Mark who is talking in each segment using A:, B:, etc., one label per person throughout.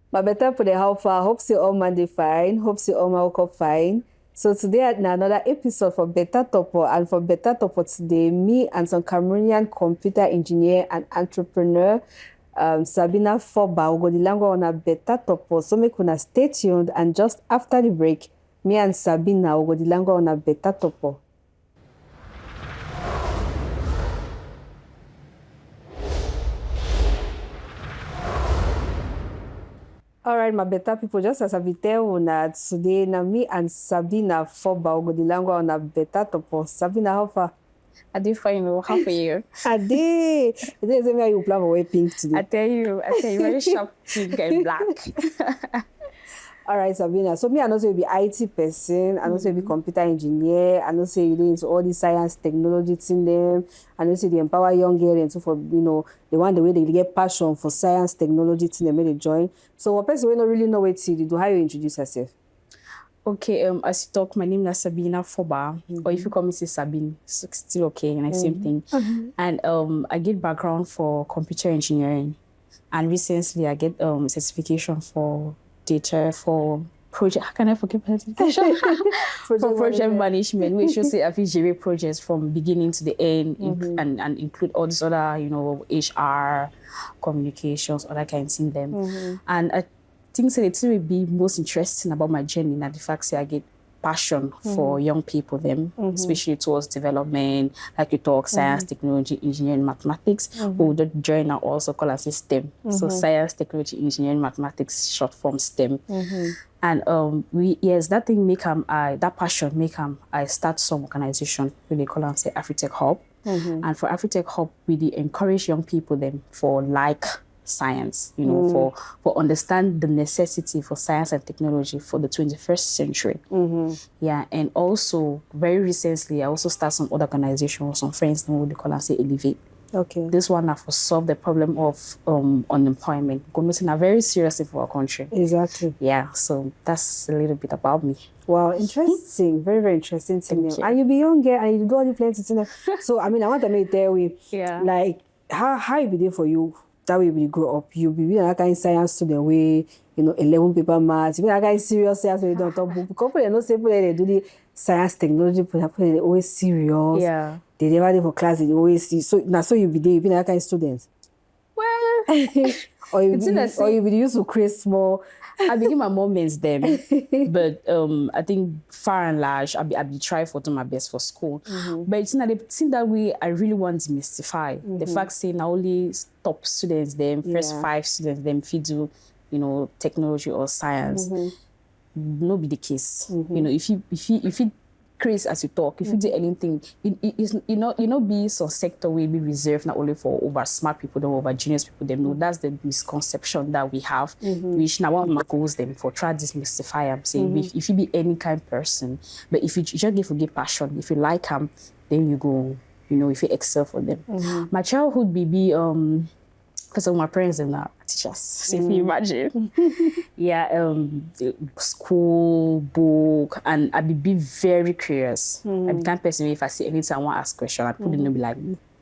A: My better put how far. Hope you all Monday fine. Hope you all woke up fine. So today in another episode for Better Torpoh, and for Better Torpoh today, me and some Cameroonian computer engineer and entrepreneur, Sabina Nforba, will go the language on a Better Torpoh. So make una stay tuned, and just after the break, me and Sabina will go the language on a Better Torpoh. All right, my better people, just as I be tell you today, now me and Sabina Nforba will go the language on a Better Torpoh. Sabina, how far?
B: I do fine. How for you?
A: I did. It is me you plan for wear pink today.
B: I tell you, very sharp pink and black.
A: All right, Sabina. So me, I know say you be IT person. I know say you be computer engineer. I know say you do into all the science, technology in them. I know say they empower young girls and so for they want the way they get passion for science, technology in them, they join. So one person we don't really know what to do. How you introduce yourself?
B: Okay, as you talk, my name is Sabina Nforba, or if you call me say Sabine, it's still okay, and same thing. And I get background for computer engineering, and recently I get certification for data for project. How can I forget certification? For project management, which should say I generate projects from beginning to the end, and include all these other HR, communications, other kinds in them, and I think so it will be most interesting about my journey and the fact that I get passion for young people especially towards development, like you talk science, technology, engineering, mathematics. Who the join are also called as STEM. So science, technology, engineering, mathematics, short form STEM. And that thing make that passion make I start some organization we they call them say Afritech Hub. And for Afritech Hub, we encourage young people for science, for understand the necessity for science and technology for the 21st century. Yeah, and also very recently, I also start some other organization with some friends who they call and say Elevate.
A: Okay.
B: This one have to solve the problem of unemployment. Because it's very serious for our country.
A: Exactly.
B: Yeah, so that's a little bit about me.
A: Wow, interesting. Very, very interesting thing. And you be young girl and you do all the plenty things. So I want to make there with like how it be there for you. That way when you grow up, you'll be that kind of science student way, 11 paper maths, you be that kind of serious science when you don't talk book. Because they know people they do the science technology, people they always serious.
B: Yeah.
A: They never do for class, they always see. So now so you be there, you be that kind of student.
B: Well,
A: or you be used to create small.
B: I begin my moments them, but I think far and large, I be try for do my best for school. But it's not the thing that way. I really want to demystify the fact saying now only top students them first 5 students them if you do technology or science. No be the case. If you Chris, as you talk, if you do anything, it be some sector will be reserved not only for over smart people, but over genius people. Them know that's the misconception that we have, which now what goes them for try to demystify. I'm saying if you be any kind of person, but if you just give passion, if you like them, then you go, if you excel for them. My childhood be because of my parents and now teachers. So if you imagine, school, book, and I be very curious. I be kind of person if I see anything I want to ask question, I put it in be like,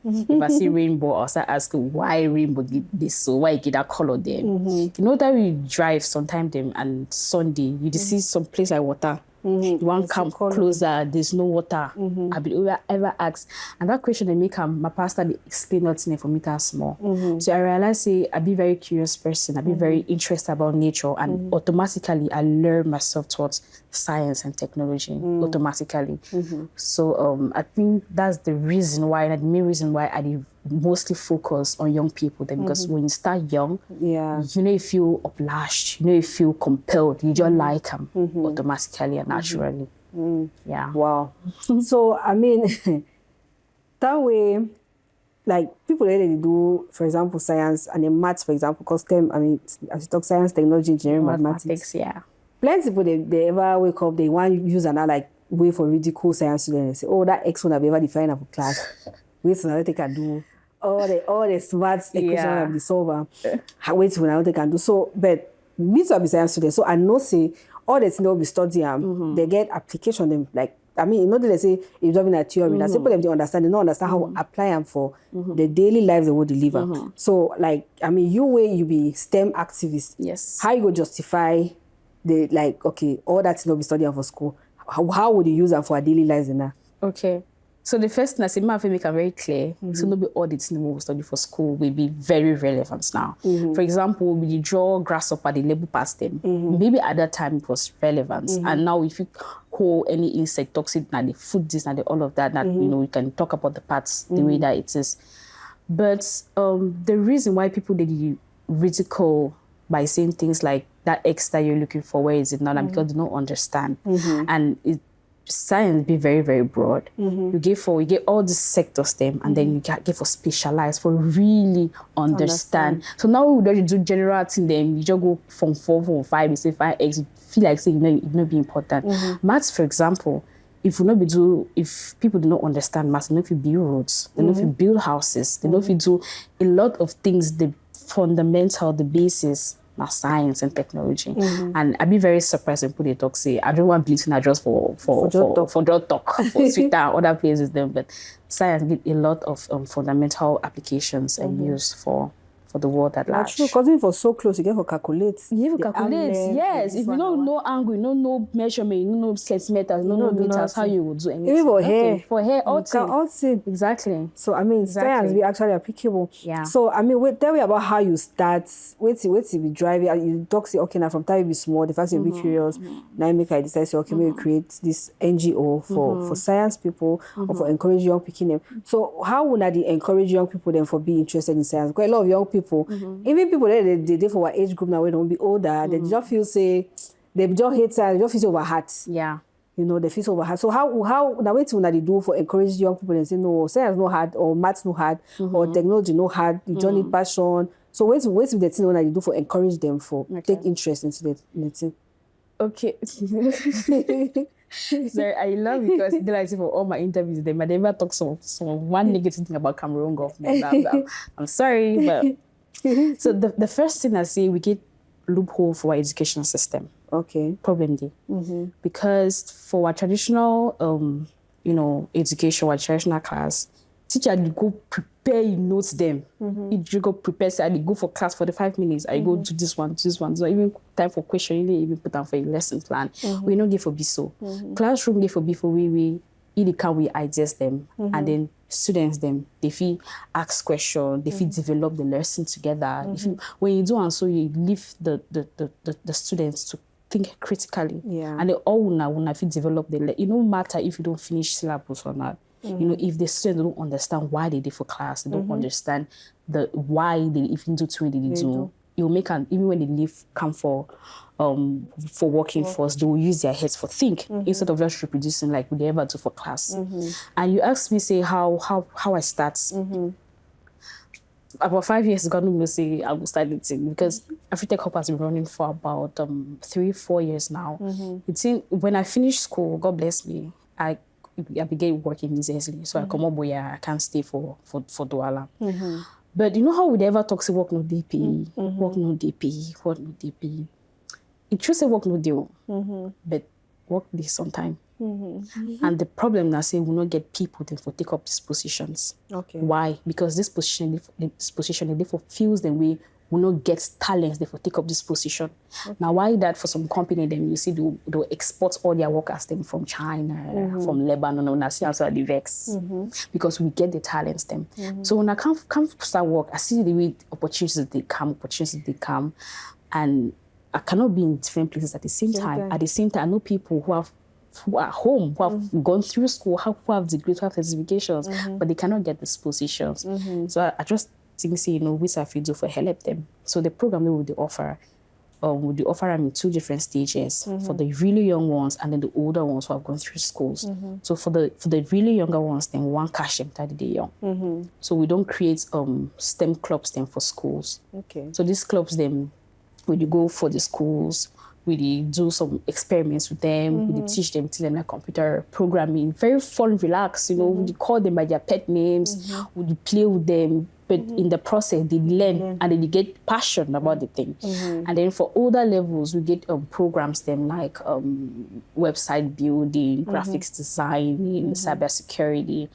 B: if I see rainbow, I'll start asking why rainbow did this, so why you get that color there. That we drive sometime them and Sunday, you just see some place like water. You want to come closer, there's no water. I be ever ask. And that question they make my pastor they explain nothing for me that small. So I realized say I be very curious person, I be very interested about nature, and automatically I learn myself towards science and technology automatically. So I think that's the reason why, and the main reason why I mostly focus on young people then, because when you start young, you feel obliged, you feel compelled, you just like them automatically and naturally. Yeah.
A: Wow. So I mean that way, like people that they do, for example, science and then maths, for example, because them, I mean, as you talk science, technology, engineering, mathematics.
B: Yeah.
A: Plenty people they ever wake up, they want to use another like way for ridicule science students. They say, oh, that X one I've ever defined for class. Wait till now they can do all the smart equation of the solver. Wait till now they can do. So, but me to be science student, so I know say all the things they will be studying, they get application them like I mean, you know, they say if you're in a theory, that's people they understand. They don't understand how to apply them for the daily lives they will deliver. So, like, I mean, you be STEM activist.
B: Yes.
A: How you go justify the like? Okay, all that's not be studying for school. How would you use them for our daily lives in that?
B: Okay. So the first thing I say, my make it very clear. So no be all the things we study for school will be very relevant now. For example, we draw grasshopper, the label past them. Maybe at that time it was relevant. And now if you call any insect toxic, and the food this and all of that, you know, we can talk about the parts the way that it is. But the reason why people did ridicule by saying things like that X that you're looking for, where is it now? Because they don't understand. And science be very, very broad. You get all these sectors them, and then you get for specialized for really understand. So now we don't do general thing them, you just go from 4 from 5, you say 5x, you feel like saying it not be important. Maths, for example, if people do not understand maths, they don't feel build roads, they don't feel build houses, they don't feel do a lot of things, the fundamental, the basis. Now science and technology, and I'd be very surprised when people talk say I don't want bleaching address for drug talk for Twitter and other places them, but science get a lot of fundamental applications and use for the world at large.
A: True, because if it was so close, you get for calculate.
B: You calculate, yes. If you don't know angle, you don't know measurement, you don't know centimeters, you don't know meters, how you would do anything.
A: Even for hair,
B: all
A: thing.
B: Exactly.
A: So I mean, science be actually applicable.
B: Yeah.
A: So I mean, tell me about how you start. Wait till we drive it. You talk say okay now from time you be small. The first you be curious. Now you make I decide say okay maybe create this NGO for science people or for encourage young people them. So how would I encourage young people then for being interested in science? Because a lot of young people. Even people they for our age group now, we don't be older, they just feel say they just hate science, they just feel over heart.
B: Yeah.
A: You know, they feel over heart. So how now what they do for encourage young people and say no, science no hard or maths no hard or technology no hard, you just need passion. So what's the thing that you do for encourage them for take interest into the thing? Okay.
B: Sorry, I love because they like for all my interviews, they might never talk some one negative thing about Cameroon government. I'm sorry, but so the first thing I say, we get loophole for our education system.
A: Okay.
B: Problem day. Because for our traditional, education, our traditional class, teacher they go prepare you notes them. You go prepare, say I go for class for the 5 minutes. I go to this one. So even time for question, you even put down for a lesson plan. We don't give for BISO. Classroom give for before we can we digest them and then students them they feel ask questions, they feel develop the lesson together. When you do and so you leave the students to think critically. And they all will feel develop it no matter if you don't finish syllabus or not. You know, if the students don't understand why they did for class, they don't understand why they even do what they do. It will make even when they leave come for working force, they will use their heads for think instead of just reproducing like we ever do for class. And you asked me say how I start. About 5 years ago, I will say I will start it because Afritech Hub has been running for about 3-4 years now. It's when I finished school, God bless me, I began working easily. So I come up where I can't stay for Douala. But you know how we ever talk say work no DP, work no DP, work no DP. It should say work no deal, but work this sometime. And the problem now say we not get people then for take up these positions. Okay. Why? Because this position therefore feels the way we not get talents therefore take up this position. Okay. Now why that for some company then you see they'll export all their workers them from China, from Lebanon, and I see also the vex because we get the talents them. So when I come start work, I see the way opportunities they come, and I cannot be in different places at the same time. At the same time, I know people who are home, who have gone through school, who have degrees, who have certifications, but they cannot get these positions. So I just think, say, which I feel do for help them. So the program they would offer them in 2 different stages for the really young ones and then the older ones who have gone through schools. So for the really younger ones, then one cash them 30 day young. So we don't create STEM clubs then for schools. Okay. So these clubs then when you go for the schools, we do some experiments with them, we teach them like computer programming, very fun, relaxed, we call them by their pet names, we play with them, but in the process, they learn and then they get passion about the thing. And then for older levels, we get programs them like website building, graphics design, cybersecurity.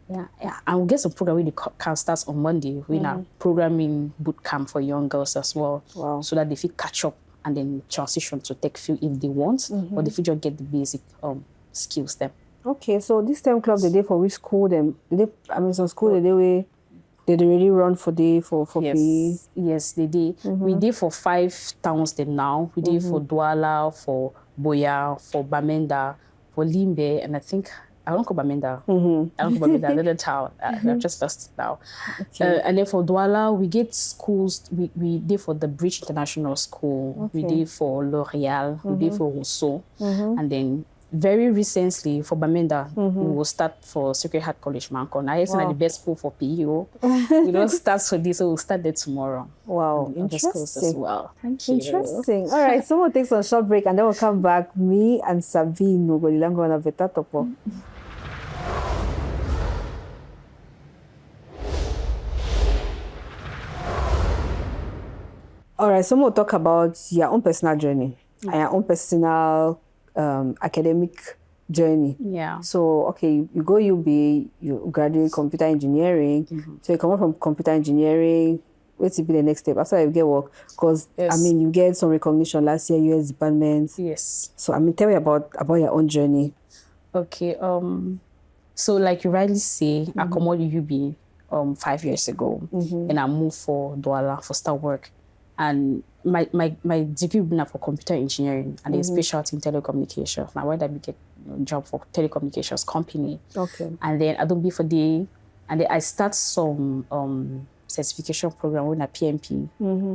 B: Yeah. And we get some program where they can start on Monday. We now programming boot camp for young girls as well.
A: Wow.
B: So that they feel catch up and then transition to tech field if they want, or they feel just get the basic skills them.
A: Okay, so this STEM club, the day for which school them? Some school they really run for PE.
B: Yes, they did. We did for 5 towns them now. We did for Douala, for Boya, for Bamenda, for Limbe, and I don't call Bamenda. I don't call Bamenda, another town. I've just lost it now.
A: Okay.
B: And then for Douala, we get schools. We did for the Bridge International School. We did for L'Oréal. We did for Rousseau. And then very recently for Bamenda, we will start for Sacred Heart College, Mancon. I think the best school for PEO. We don't start for this, so we'll start there tomorrow.
A: Wow, interesting.
B: As well. Thank you.
A: Interesting. All right, so we'll take some short break and then we'll come back. Me and Sabina Nforba on Beta Torpoh. All right, so we'll talk about your own personal journey and your own personal academic journey.
B: Yeah.
A: So, okay, you go UB, you graduate computer engineering. So you come out from computer engineering. What's be the next step after you get work? Because you get some recognition last year, US department.
B: Yes.
A: So tell me about your own journey.
B: Okay. So like you rightly say, I come out UB 5 years ago, and I moved for Douala for start work. And my degree was for computer engineering and a specialty in telecommunications. Now, why did I get a job for telecommunications company?
A: Okay.
B: And then I don't be for day, and then I start some certification program with a PMP.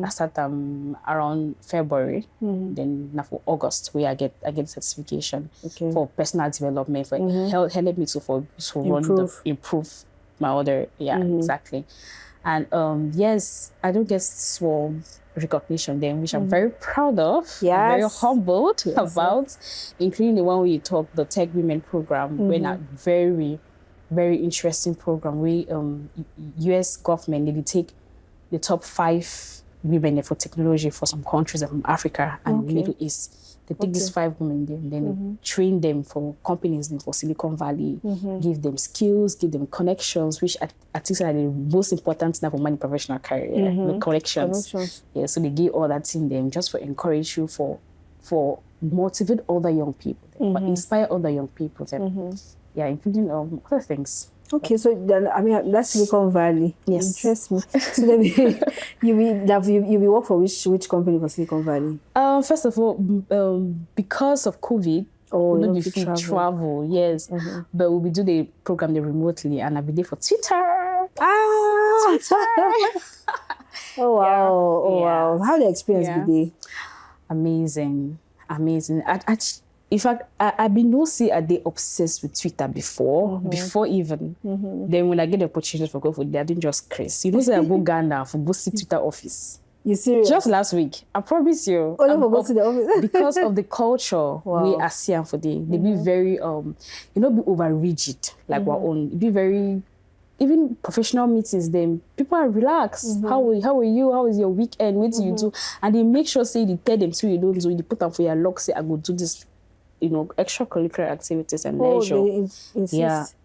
B: I start around February. Then now for August, where I get certification for personal development for help me to improve my other exactly. And yes, I do get small recognition then, which I'm very proud of.
A: Yes.
B: I'm very humbled about, including the one where you talk, the Tech Women program, when a very, very interesting program where US government, they take the top 5 women for technology for some countries from Africa and Middle East. They take these 5 women there and then train them for companies for Silicon Valley, give them skills, give them connections, which I think are the most important now for my professional career, the connections. Yeah, so they give all that in them just for encourage you for motivate other young people, for inspire other young people. Yeah, including other things.
A: Okay, so then that's Silicon Valley.
B: Yes.
A: Interests me. So then you work for which company for Silicon Valley?
B: First of all, because of COVID, we don't be travel. Yes, but we do the program remotely, and I'll be there for Twitter.
A: Twitter. Oh wow! Oh wow! How the experience be there?
B: Amazing. In fact, I've been obsessed with Twitter before even. Then when I get the opportunity for go for there, I didn't just craze. You know, say I go Ghana for go see Twitter office.
A: You serious?
B: Just last week, I promise you.
A: Only for go to the office
B: because of the culture we are seeing for the. They be very be over rigid like our own. Be very. Even professional meetings, them people are relaxed. How are you? How is your weekend? What do you do? And they make sure say they tell them so you don't do. You put them for your log. Say I go do this. Extracurricular activities and leisure.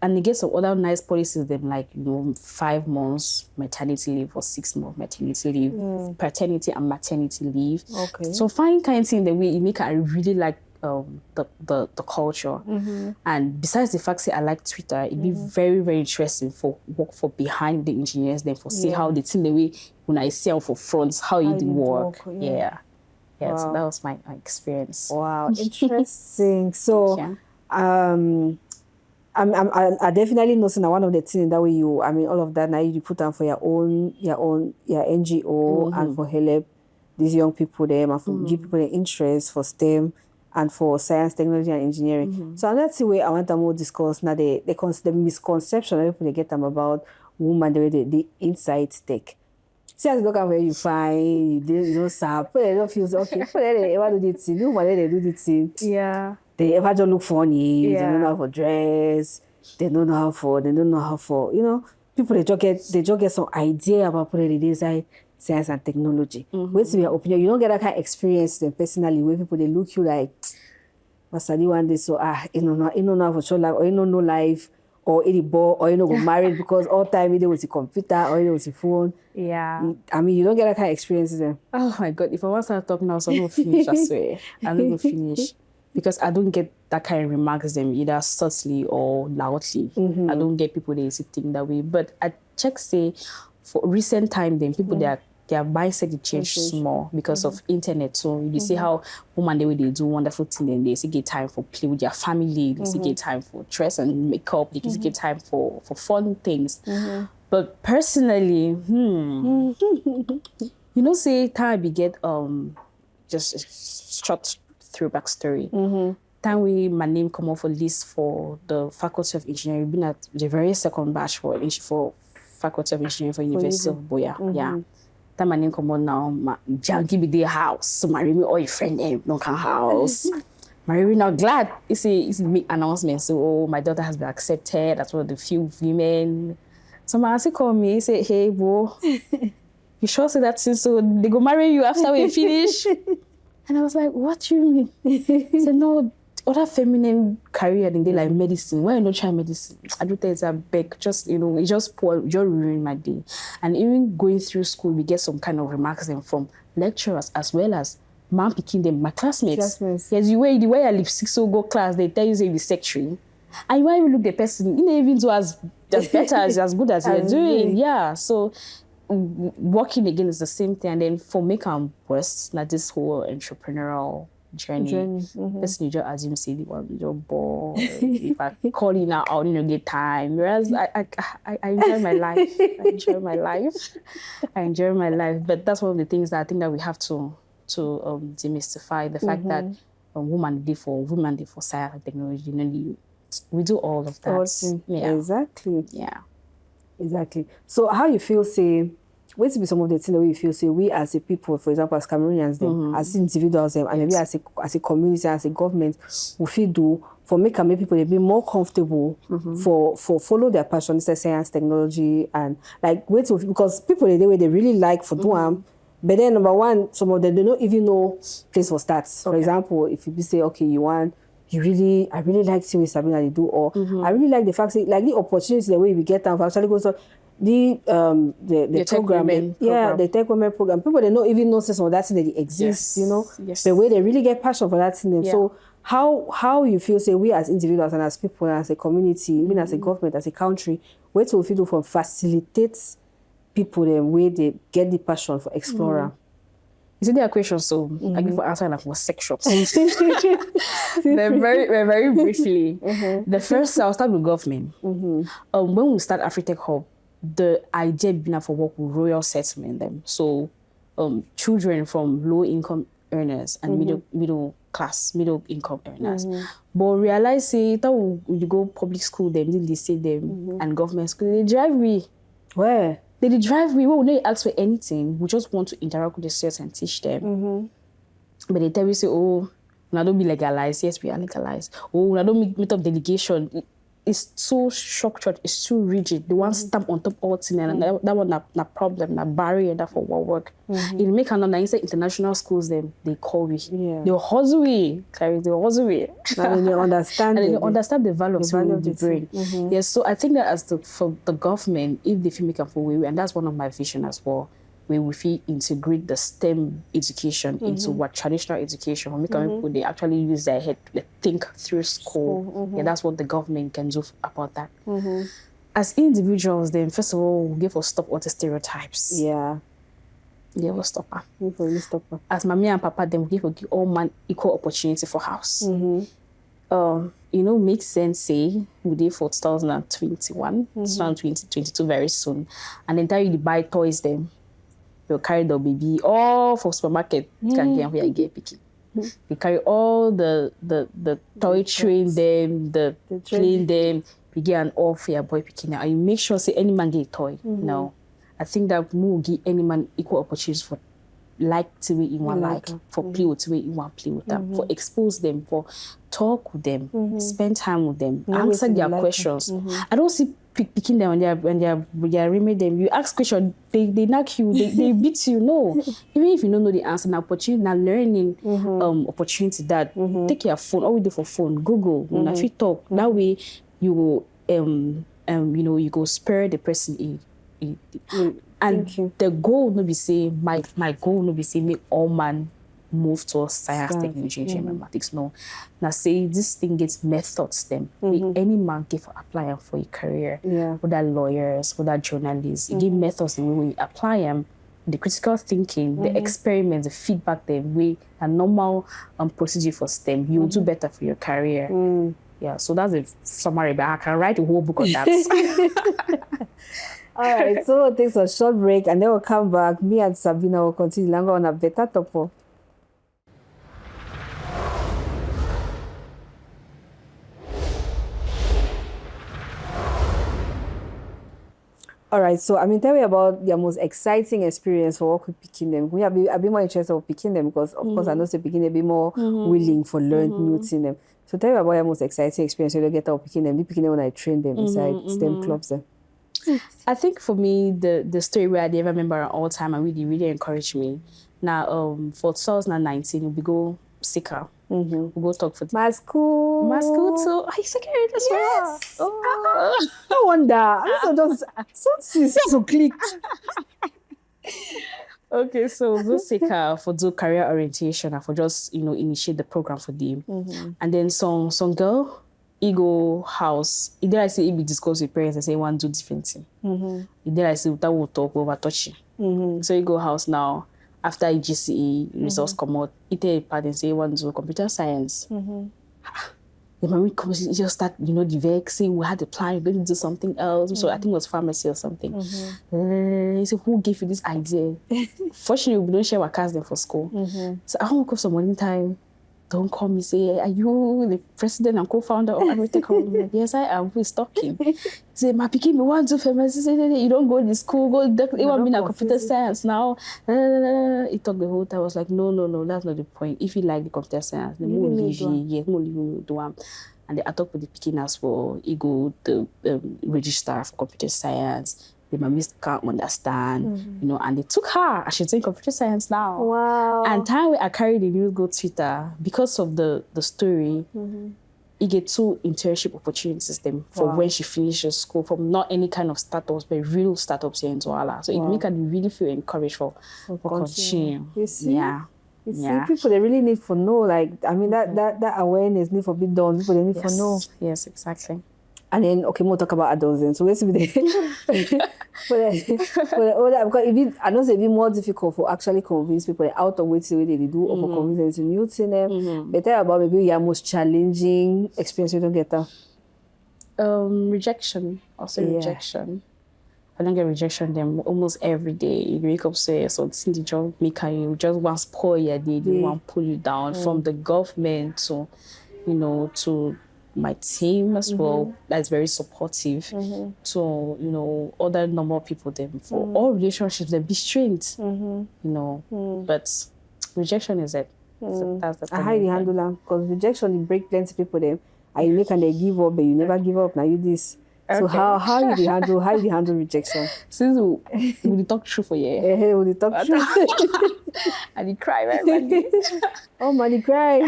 B: And they get some other nice policies, them like 5 months maternity leave or 6 months maternity leave, paternity and maternity leave. Okay. So find kind of thing the way it make I really like the culture. And besides the fact that I like Twitter, it'd be very, very interesting for work for behind the engineers, then for see how they think the way when I see for fronts, how you do work. Yeah, wow. So that was my experience.
A: Wow, interesting. So, I definitely know that one of the things that way all of that now you put down for your NGO and for help these young people there and for give people the interest for STEM and for science, technology, and engineering. So another thing I want to more discuss now the misconception that people get them about women the insight tech. See, as you look at where you find, you know, sap, they don't feel okay. They ever do this thing, you know, they do this thing.
B: Yeah.
A: They ever just look funny. They don't know how to dress. They don't know how for, you know. people they just get some idea about what they design science and technology. Wait till your opinion. You don't get that kind of experience then personally where people they look you like Masadi one day so you know for sure life or you know no life or any ball or you know go married because all time either with the computer or either with the phone.
B: Yeah.
A: I mean you don't get that kind of experience then.
B: Oh my God, if I want to start talking now, so I'm gonna finish, I swear. I'm not gonna finish. Because I don't get that kind of remarks them either subtly or loudly. I don't get people they think that way. But I check say for recent time then people their mindset they change small because of internet. So you see how women the way they do wonderful things and they see get time for play with their family, they see get time for dress and makeup, they see get time for fun things. But personally, you know say time we get just a short throwback story. Time my name come off a list for the Faculty of Engineering, been at the very second batch for Faculty of Engineering for University of Boya. Yeah. Time my name come on now, my give me the house. So marry me or your friend them no can house. Marry me now glad. It's a big announcement. So my daughter has been accepted. That's one of the few women. So my auntie called me, say, hey bro, you sure say that since so they go marry you after we finish? And I was like, what do you mean? He said, no, other feminine career than they like medicine. Why you not try medicine? I do think it's a beg. Just, you know, it just ruined my day. And even going through school, we get some kind of remarks then from lecturers as well as man picking them, my classmates. Yes, the way I lipstick so go class, they tell you say the secretary. And you even look the person, you know, even though as better as good as you're doing. Yeah. So working again is the same thing. And then for make worse, not this whole entrepreneurial journey. Person you just assume say the one you just bored. If I call you now, I'll get time. Whereas I enjoy my life. I enjoy my life. But that's one of the things that I think that we have to demystify the fact that women did for science and technology. You know, we do all of that.
A: Yeah. Exactly.
B: Yeah.
A: Exactly. So how you feel say what to be some of the things that we feel say we as a people, for example, as Cameroonians, them, as individuals, them, and maybe as a community, as a government, we feel do for make people they be more comfortable for follow their passion, say science, technology, and like wait to because people they really like for doing. But then number one, some of them they don't even know place for starts. For example, if you say okay, I really like seeing Sabina they do, or I really like the fact that like the opportunity the way we get them for actually go so the program, the Tech Women program. People they don't even know some of that thing that they exist, you know. The way they really get passion for that thing. So how you feel say we as individuals and as people and as a community, even as a government, as a country, what we feel do for facilitate people the way they get the passion for explorer.
B: You see their question, so I give for answer like for sexual. very briefly. The first I'll start with government. When we start AfriTech Hub, the idea being for work with royal settlement them. So children from low income earners and middle income earners. But realize say that you go public school them, they say them and government school, they drive me.
A: Where?
B: They drive me. We will not ask for anything. We just want to interact with the students and teach them. But they tell me say, oh, I don't be legalized. Yes, we are legalized. Oh, I don't meet up delegation. It's so structured. It's too rigid. The one stamp on top all thing, and that one na problem, na barrier that for work. In make another international schools them they call we. They hustle we, Clarisse. They hustle we.
A: And they understand.
B: And they understand the value of the brain. Yes. So I think that for the government, if they feel make a full way, and that's one of my vision as well, where we feel integrate the STEM education into what traditional education, when people they actually use their head to think through school. Yeah, that's what the government can do about that. As individuals, then first of all, we give us stop all the stereotypes.
A: Yeah.
B: They will stop her.
A: Stop her.
B: As mommy and papa, then we give all man equal opportunity for house. You know, makes sense. Say we did for 2021, 2022 very soon, and then tell you to buy toys them. They'll carry the baby all for supermarket can get where I get picky. They carry all the toy train them, the clean them, we get an all for your boy picking. And you make sure say any man get a toy. No. I think that we will give any man equal opportunities for like to be in one like, for play with way in one play with them, for expose them, for talk with them, spend time with them, answer their questions. I don't see picking them when they are remade them. You ask question, they knock you, they beat you. No, even if you don't know the answer, an opportunity, now learning opportunity that take your phone. All we do for phone, Google. If you talk that way, you go you go spur the person. And the goal no be say my goal no be say make all man move towards science, technology, and mathematics. No. Now say this thing gets methods them. Any man give for applying for a career. Whether lawyers, whether journalists, give methods and when we apply them, the critical thinking, the experiments, the feedback the way a normal procedure for STEM, you'll do better for your career. Yeah, so that's a summary, but I can write a whole book on that.
A: All right, so we'll take a short break and then we'll come back. Me and Sabina will continue longer on a better Torpoh. All right, so tell me about your most exciting experience for work with picking them. We have a bit more interested in picking them because, of course, I know the picking a bit more willing for learning new things. Them. So tell me about your most exciting experience when you get out picking them. You picking them when I train them inside STEM clubs.
B: I think for me, the story where I never remember all time and really encouraged me. Now, for 2019, we go Sika. We go talk for
A: my school.
B: My school too. Are you second as well?
A: Oh. No wonder. This so clicked.
B: Okay, so go Sika for do career orientation and for just initiate the program for them. And then some girl, ego house. Either I say it be discussed with parents and say one do different thing. Either I say that will talk over touching. So ego house now. After GCE results come out, it a part and say one do computer science. The mommy comes, just start, the vex, say we had a plan, we're going to do something else. So I think it was pharmacy or something. He said, who gave you this idea? Fortunately, we don't share our cars there for school. So I woke up some morning time. Don't call me, say, are you the president and co-founder of Agritech? Yes, I am. Who is talking? Say, my picking me want to famous. Say, you don't go to school, you want me in computer science now. He talked the whole time. I was like, no, that's not the point. If you like the computer science, then more leave you do. And I talked with the picking as well. He go the register for computer science. The mommies can't understand, and they took her. She's in computer science now.
A: Wow.
B: And time I carried the news go Twitter because of the story. He get 2 internship opportunities them for when she finishes school from not any kind of startups but real startups here in Douala. So it make her really feel encouraged for continue.
A: You see?
B: Yeah.
A: You see, people they really need to know. Like that awareness need to be done. People they need to know.
B: Yes, exactly.
A: And then, we'll talk about adolescence. So, let's be there. For the older, because I know it's a bit more difficult for actually convince people out of which way they do or for convince them to new to them. But tell about maybe your most challenging experience you don't get that.
B: Rejection. Rejection. I don't get rejection them almost every day. You wake up, say, so this is the job maker, you just want to spoil your day, they want to pull you down from the government to, to my team as well, that's very supportive to, other normal people them for all relationships, they be strength, but rejection is it. So that's the
A: how you handle that? Because rejection, it break plenty people them. And you make and they give up, but you never give up. Now you this. So how you handle rejection?
B: Since we talk true for you.
A: We talk true.
B: And he cry very badly.
A: Oh man, he cry.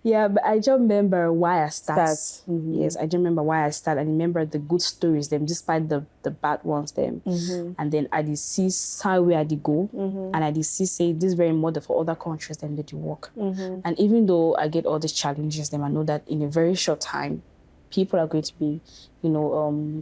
B: Yeah, but I just remember why I start. Yes, I just remember why I start. I remember the good stories them, despite the bad ones them. And then I did see how where I did go, and I did see say this very model for other countries them that you work. And even though I get all these challenges, them I know that in a very short time, people are going to be,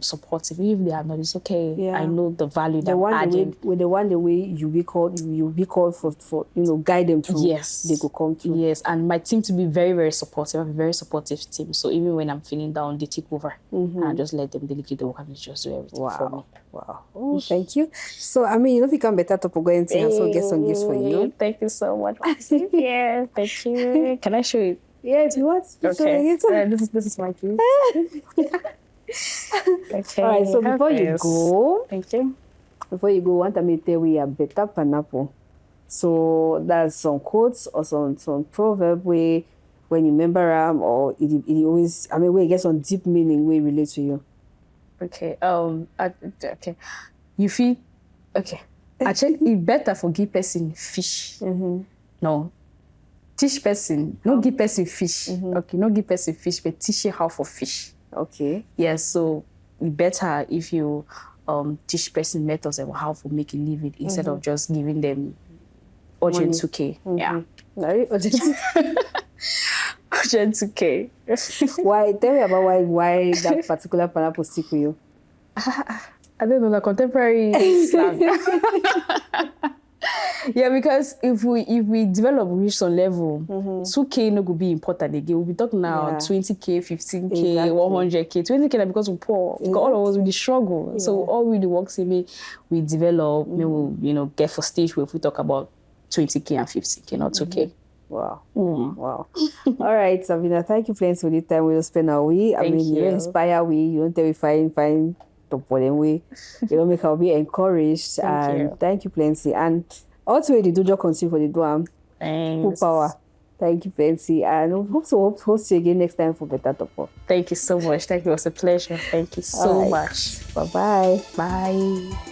B: supportive. Even if they are not, it's okay. Yeah. I know the value that I'm adding.
A: The way you be called for guide them through.
B: Yes.
A: They go come through.
B: Yes, and my team to be very, very supportive. I have a very supportive team. So even when I'm feeling down, they take over. And I just let them delegate the work and just do everything for me.
A: Wow. Oh, thank you. So, if you can better Torpoh going to so get some gifts for you.
B: Thank you so much. Yeah, thank you. Can I show you?
A: Yeah, if you want.
B: Okay. This is my gift. Okay.
A: All right, so before you go,
B: thank you.
A: Before you go, want to tell we a better pineapple. So that's some quotes or some proverb where when you remember or it always, where it gets some deep meaning where it relates to you.
B: Okay. Okay. You feel okay. Actually, it better for give person fish. No. Teach person. No give person fish. Okay. No give person fish, but teach you how for fish.
A: Okay.
B: Yes. So it better if you teach person methods of how to make a living instead of just giving them urgent 2K. Yeah.
A: Right? Urgent.
B: Urgent 2K.
A: Why? Tell me about why that particular pineapple stick with you.
B: I don't know, the contemporary slang. Yeah, because if we develop reach some level, 2K no go be important again. We'll be talking now 20K, 15K, exactly. 100K, 20K because we're poor. Because all of us will struggle. Yeah. So all really works in me, we develop, we will get for stage where if we talk about 20K and 50K, not 2K.
A: Wow. Wow. All right, Sabina, thank you for the time we'll spend our week. I mean, you inspire we, you don't tell me fine Torpoh way. You don't make her be encouraged. Thank you plenty. And also the dojo continue for the Duam. Full power. Thank you plenty. And hope to host you again next time for Better Torpoh.
B: Thank you so much. Thank you. It was a pleasure. Thank you so much.
A: Bye-bye.
B: Bye.